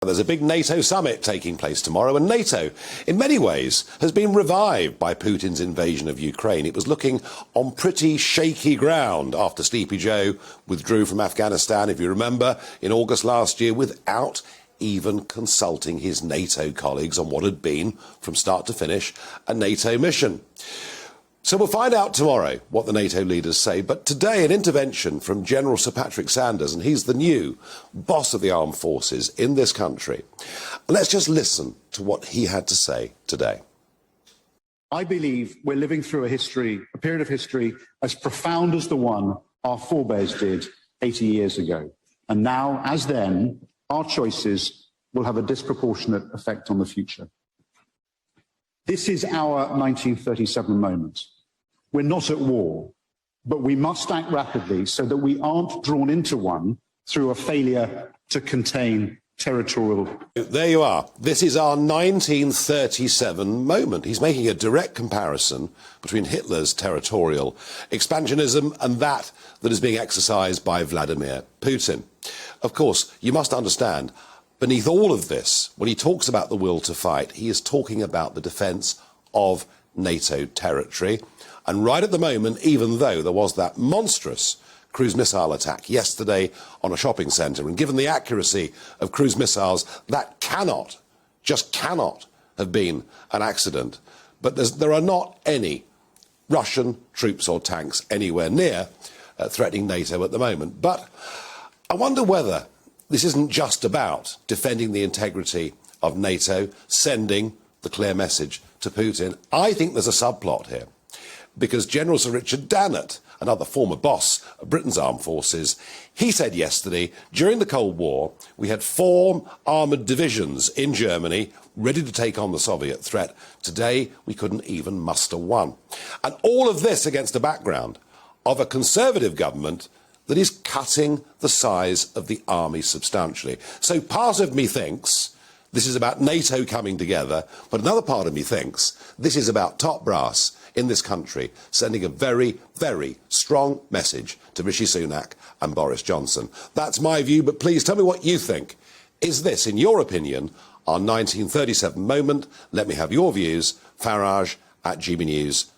There's a big NATO summit taking place tomorrow, and NATO, in many ways, has been revived by Putin's invasion of Ukraine. It was looking on pretty shaky ground after Sleepy Joe withdrew from Afghanistan, if you remember, in August last year, without even consulting his NATO colleagues on what had been, from start to finish, a NATO mission. So we'll find out tomorrow what the NATO leaders say, but today an intervention from General Sir Patrick Sanders, and he's the new boss of the armed forces in this country. Let's just listen to what he had to say today. I believe we're living through a period of history as profound as the one our forebears did 80 years ago. And now, as then, our choices will have a disproportionate effect on the future. This is our 1937 moment. We're not at war, but we must act rapidly so that we aren't drawn into one through a failure to contain territorial. There you are. This is our 1937 moment. He's making a direct comparison between Hitler's territorial expansionism and that is being exercised by Vladimir Putin. Of course, you must understand, beneath all of this, when he talks about the will to fight, he is talking about the defence of NATO territory. And right at the moment, even though there was that monstrous cruise missile attack yesterday on a shopping centre, and given the accuracy of cruise missiles, that just cannot have been an accident. But there are not any Russian troops or tanks anywhere near threatening NATO at the moment. But I wonder whether this isn't just about defending the integrity of NATO, sending the clear message to Putin. I think there's a subplot here, because General Sir Richard Dannett, another former boss of Britain's armed forces, he said yesterday, during the Cold War, we had 4 armoured divisions in Germany ready to take on the Soviet threat. Today, we couldn't even muster one. And all of this against a background of a Conservative government that is cutting the size of the army substantially. So part of me thinks this is about NATO coming together, but another part of me thinks this is about top brass in this country sending a very, very strong message to Rishi Sunak and Boris Johnson. That's my view, but please tell me what you think. Is this, in your opinion, our 1937 moment? Let me have your views. Farage at GBNews.uk.